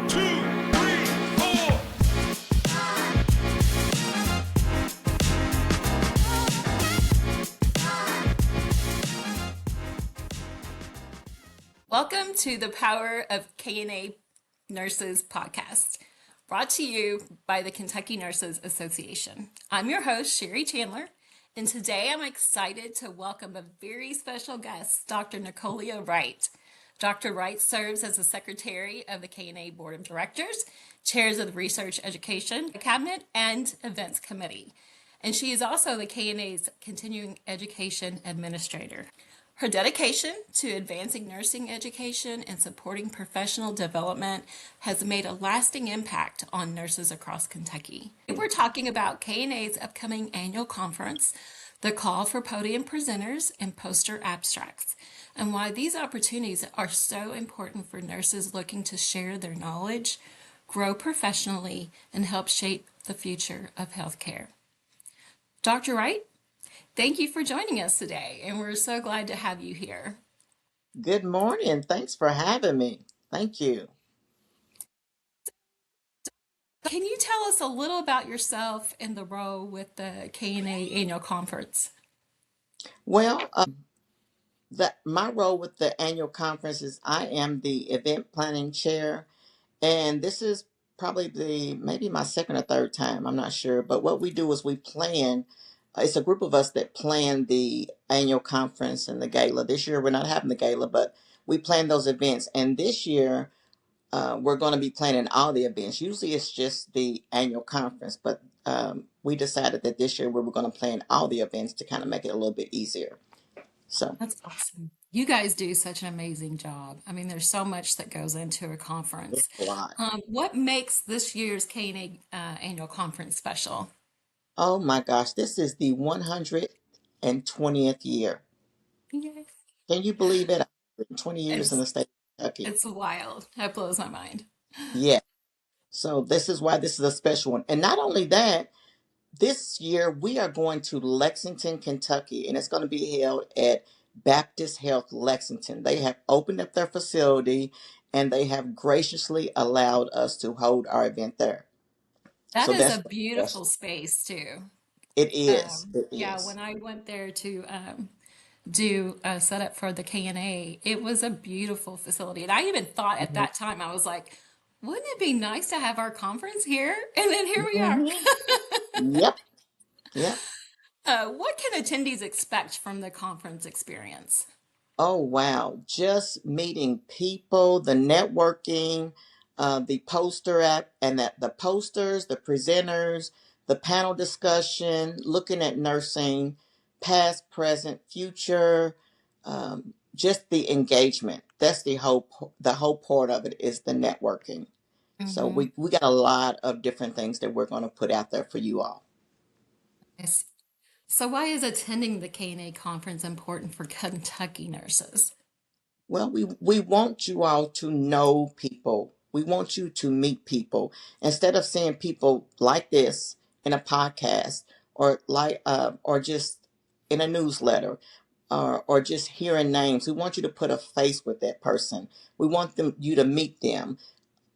two, three, four. Welcome to the Power of KNA Nurses podcast, brought to you by the Kentucky Nurses Association. I'm your host, Sherry Chandler, and today I'm excited to welcome a very special guest, Dr. Necholyia Wright. Dr. Wright serves as the Secretary of the KNA Board of Directors, chairs of the Research Education Cabinet, and Events Committee. And she is also the KNA's Continuing Education Administrator. Her dedication to advancing nursing education and supporting professional development has made a lasting impact on nurses across Kentucky. We're talking about KNA's upcoming annual conference, the call for podium presenters and poster abstracts, and why these opportunities are so important for nurses looking to share their knowledge, grow professionally, and help shape the future of healthcare. Dr. Wright, thank you for joining us today, and we're so glad to have you here. Good morning. Thanks for having me. Thank you. Can you tell us a little about yourself and the role with the KNA Annual Conference? Well, my role with the annual conference is I am the event planning chair, and this is probably maybe my second or third time. I'm not sure, but what we do is we plan. It's a group of us that plan the annual conference and the gala. This year we're not having the gala, but we plan those events. And this year we're going to be planning all the events. Usually it's just the annual conference, but we decided that this year we were going to plan all the events to kind of make it a little bit easier. So That's awesome. You guys do such an amazing job. I mean, there's so much that goes into a it's conference. a lot. What makes this year's KNA Annual Conference special? Oh my gosh, this is the 120th year. Yes. Can you believe it? 120 years in It's the state of Kentucky. it's wild. That blows my mind. Yeah. So this is why this is a special one. And not only that, this year we are going to Lexington, Kentucky, and it's going to be held at Baptist Health Lexington. They have opened up their facility and they have graciously allowed us to hold our event there. That So is that's a beautiful special. space too. It is. It Yeah, is. when I went there to do a setup for the KNA, it was a beautiful facility. And I even thought at Mhm. that time, I was like, wouldn't it be nice to have our conference here? And then here we are. Mhm. Yep. Yep. What can attendees expect from the conference experience? Oh, wow. Just meeting people, the networking, the poster app, and that the posters, the presenters, the panel discussion, looking at nursing, past, present, future, just the engagement. That's the whole part of it is the networking. So Hmm. we got a lot of different things that we're going to put out there for you all. Yes. So, why is attending the KNA conference important for Kentucky nurses? Well, we want you all to know people. We want you to meet people instead of seeing people like this in a podcast or just in a newsletter or just hearing names. We want you to put a face with that person. We want you to meet them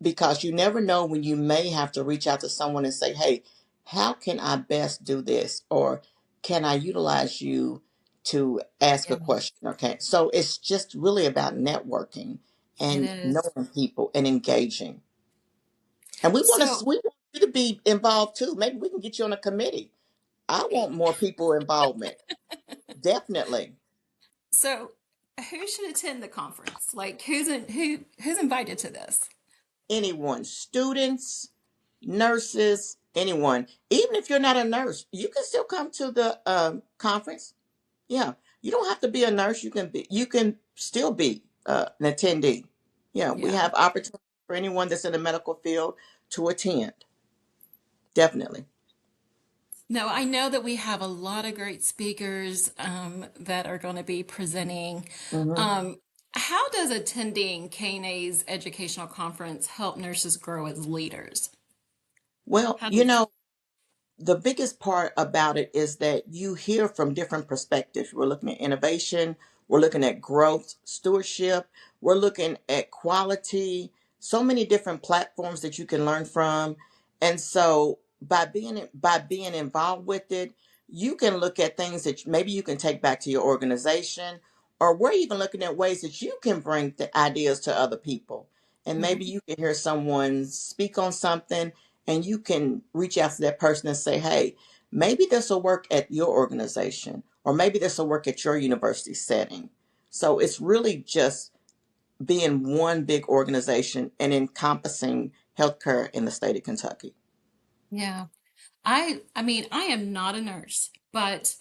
because you never know when you may have to reach out to someone and say, hey, how can I best do this? Or can I utilize you to ask a Yeah, question? Okay. So it's just really about networking it and is. knowing people and engaging. And So, we want you to be involved too. Maybe we can get you on a committee. I want more people involvement. Definitely. so who should attend the conference? Like, who's invited to this? Anyone, students, nurses, anyone. Even if you're not a nurse, you can still come to the conference. Yeah, you don't have to be a nurse. You can still be an attendee. Yeah, we Yeah. have opportunity for anyone that's in the medical field to attend. Definitely. No, I know that we have a lot of great speakers that are going to be presenting. Hmm. Um, how does attending KNA's educational conference help nurses grow as leaders? Well, How does the biggest part about it is that you hear from different perspectives. We're looking at innovation, we're looking at growth, stewardship, we're looking at quality, so many different platforms that you can learn from. And so by being involved with it, you can look at things that maybe you can take back to your organization, or we're even looking at ways that you can bring the ideas to other people. And maybe Mhm. you can hear someone speak on something, and you can reach out to that person and say, hey, maybe this will work at your organization, or maybe this will work at your university setting. So it's really just being one big organization and encompassing healthcare in the state of Kentucky. Yeah. I mean, I am not a nurse, but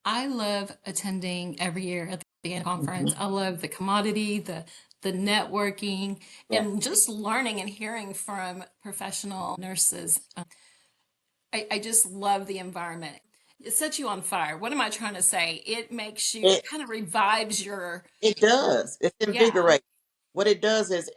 I love attending every year at the annual conference. Mhm. I love the commodity, the networking, Yeah. and just learning and hearing from professional nurses. I just love the environment. It sets you on fire. What am I trying to say? It makes you, it It kind of revives it your, does. It's yeah. invigorating. What it does is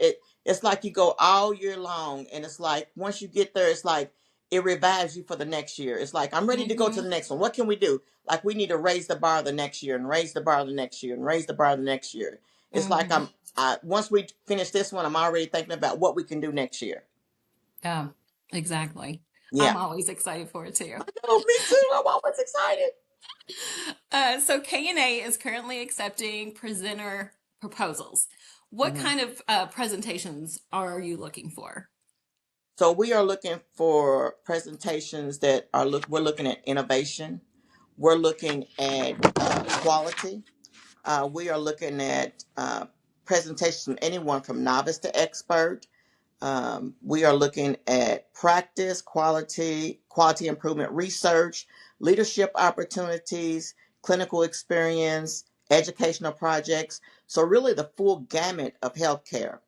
it's like you go all year long, and it's like once you get there, it's like it revives you for the next year. It's like I'm ready to go to Hmm. the next one. What can we do? Like we need to raise the bar the next year, and raise the bar the next year, and raise the bar the next year. It's like Hmm. once we finish this one, I'm already thinking about what we can do next year. Yeah, exactly. I'm Yeah. always excited for it too. Oh, me too. I'm always excited. So KNA is currently accepting presenter proposals. What Mhm. kind of presentations are you looking for? So we are looking for presentations that we're looking at innovation. We're looking at quality. We are looking at presentations from anyone from novice to expert. We are looking at practice, quality improvement research, leadership opportunities, clinical experience, educational projects. So, really, the full gamut of healthcare.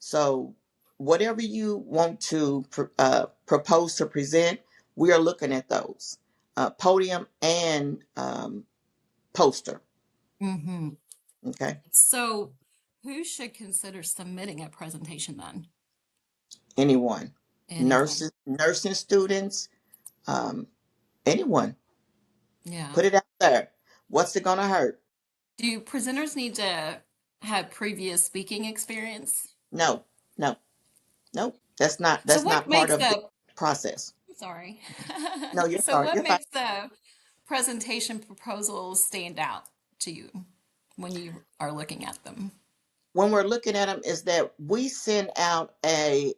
So, whatever you want to propose to present, we are looking at those podium and poster. Hmm. Okay. So, who should consider submitting a presentation then? Anyone, Anyone. nurses, nursing students, um, anyone. Yeah. Put it out there. What's it gonna hurt? Do presenters need to have previous speaking experience? No, no, no. So, That's what not part makes of the the, process. I'm sorry. No, you're So, fine. what You're fine. makes the presentation proposals stand out to you when you are looking at them? When we're looking at them, is that we send out an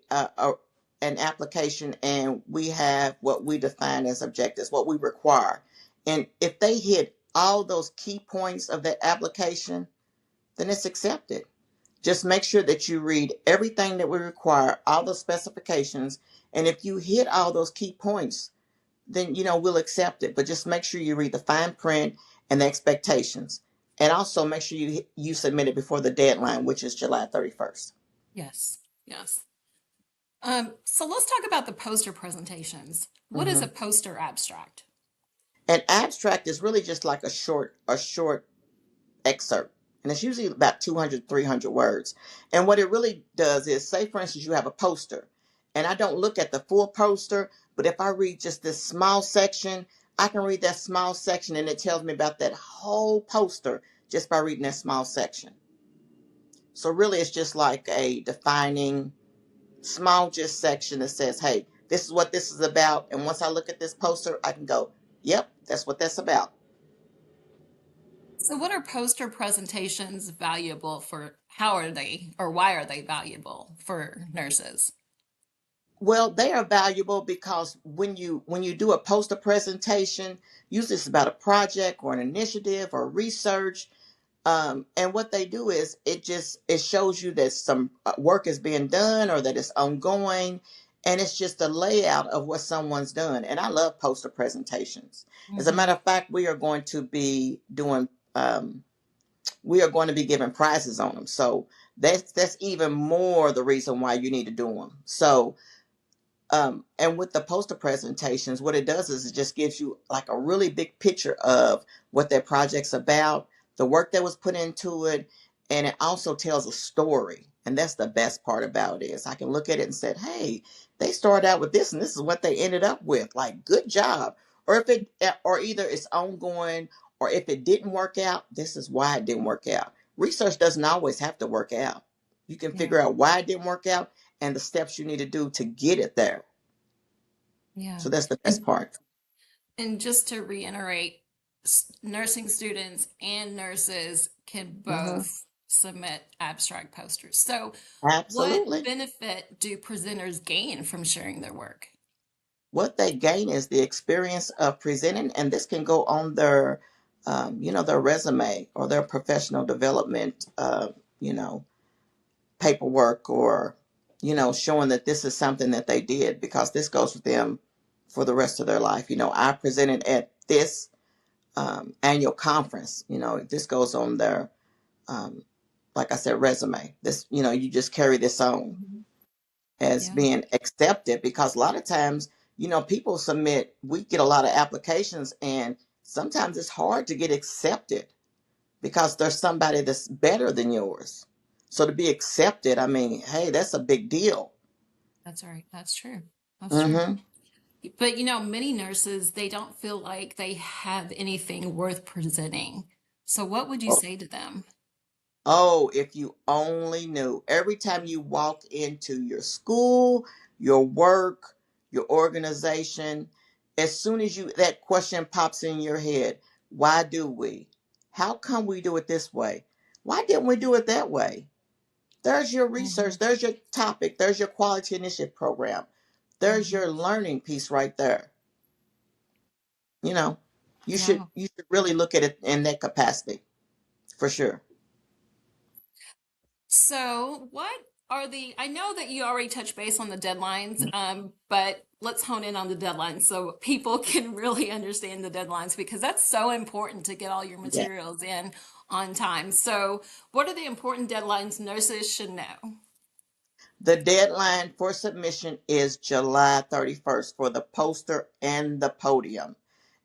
application, and we have what we define as objectives, what we require, and if they hit all those key points of that application, then it's accepted. Just make sure that you read everything that we require, all the specifications, and if you hit all those key points, then we'll accept it. But just make sure you read the fine print and the expectations, and also make sure you submit it before the deadline, which is July 31st. Yes. Yes. So let's talk about the poster presentations. What is a Hmm. poster abstract? An abstract is really just like a short excerpt, and it's usually about 200, 300 words. And what it really does is, say for instance you have a poster, and I don't look at the full poster, but if I read just this small section, I can read that small section, and it tells me about that whole poster just by reading that small section. So really it's just like a defining small just section that says, hey, this is what this is about, and once I look at this poster, I can go, yep, that's what that's about. So what are poster presentations valuable for? How are they, or why are they valuable for nurses? Well, they are valuable because when you do a poster presentation, usually it's about a project or an initiative or research. And what they do is it shows you that some work is being done or that it's ongoing, and it's just a layout of what someone's done. And I love poster presentations. As a matter Hmm. of fact, we are going to be giving prizes on them. So that's even more the reason why you need to do them. So and with the poster presentations, what it does is it just gives you like a really big picture of what that project's about, the work that was put into it, and it also tells a story. And that's the best part about it is I can look at it and say, hey, they started out with this and this is what they ended up with. Like, good job. Or either it's ongoing, or if it didn't work out, this is why it didn't work out. Research doesn't always have to work out. You can Yeah. figure out why it didn't work out and the steps you need to do to get it there. Yeah. So that's the best And part. and just to reiterate, nursing students and nurses can Hmm. both submit abstract posters. So, what Absolutely. benefit do presenters gain from sharing their work? What they gain is the experience of presenting, and this can go on their, their resume or their professional development, you know, paperwork, or, showing that this is something that they did, because this goes with them for the rest of their life. I presented at this annual conference. This goes on their, um, like I said, resume. This, you just carry this on Mhm. as Yeah, being accepted, because a lot of times, people submit, we get a lot of applications, and sometimes it's hard to get accepted because there's somebody that's better than yours. So to be accepted, I mean, hey, that's a big deal. that's right. That's true. That's true. Hmm. But many nurses, they don't feel like they have anything worth presenting. So, what would you Oh, say to them? oh, if you only knew. Every time you walk into your school, your work, your organization, as soon as that question pops in your head, why do we? How come we do it this way? Why didn't we do it that way? There's your Hmm. research, there's your topic, there's your quality initiative program. There's Hmm. your learning piece right there. You know, you should Yeah. you should really look at it in that capacity, for sure. So, what are I know that you already touched base on the deadlines, but let's hone in on the deadlines so people can really understand the deadlines because that's so important to get all your Yeah. materials in on time. So, what are the important deadlines nurses should know? The deadline for submission is July 31st for the poster and the podium.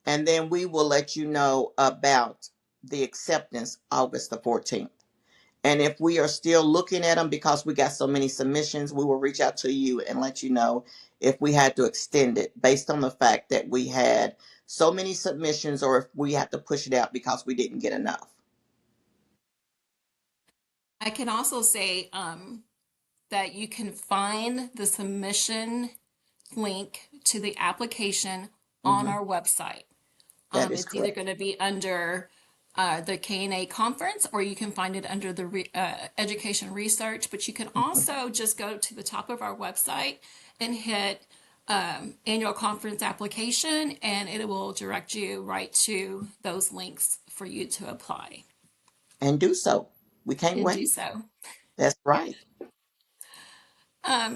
And then we will let you know about the acceptance August the 14th. And if we are still looking at them because we got so many submissions, we will reach out to you and let you know if we had to extend it based on the fact that we had so many submissions, or if we have to push it out because we didn't get enough. I can also say that you can find the submission link to the application on Hmm. our website. That is It's either correct. going to be under the KNA conference or you can find it under the education research. But you can Mhm. also just go to the top of our website and hit annual conference application, and it will direct you right to those links for you to apply And do so. We can't and do wait. so. That's right.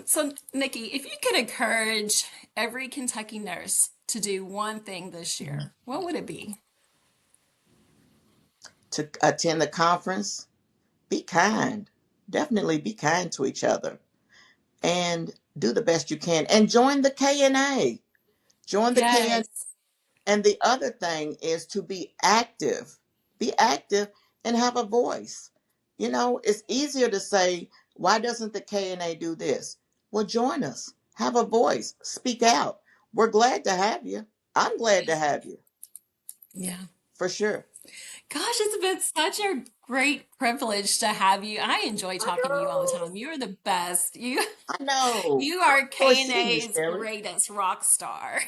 So, Nikki, if you could encourage every Kentucky nurse to do one thing this Mhm. year, what would it be? To attend the conference, be kind. Definitely be kind to each other and do the best you can. And join the KNA. Join the KNA. Yes. And the other thing is to be active. Be active and have a voice. It's easier to say, why doesn't the KNA do this? Well, join us. Have a voice. Speak out. We're glad to have you. I'm glad to have you, Yeah. for sure. Gosh, it's been such a great privilege to have you. I enjoy I talking to you all the know. time. You're the best. You I know. you I are enjoy seeing you, KNA's Sherry. greatest rock star.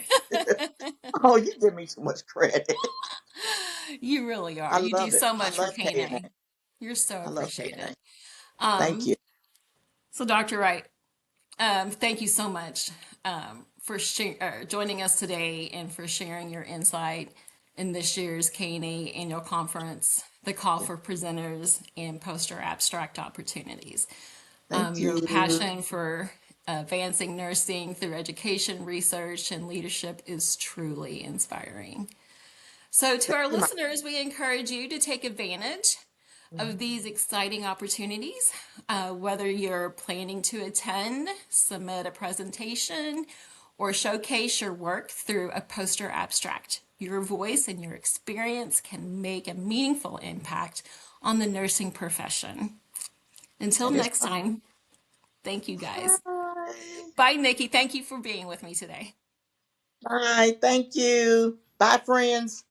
Oh, you give me too much credit. You really are. I You do love it. so I much for love KNA. KNA. You're so I love KNA. appreciated. Thank you. Um, so Dr. Wright, thank you so much for joining us today and for sharing your insight in this year's KNA Annual Conference, the call for presenters and poster abstract opportunities. Thank Your you. passion for advancing nursing through education, research, and leadership is truly inspiring. So, to Thank our you, my. listeners, we encourage you to take advantage of Mhm. these exciting opportunities, whether you're planning to attend, submit a presentation, or showcase your work through a poster abstract. Your voice and your experience can make a meaningful impact on the nursing profession. Until That is next right. time, thank you guys. Bye. Bye, Nikki. Thank you for being with me today. Bye. Thank you. Bye, friends.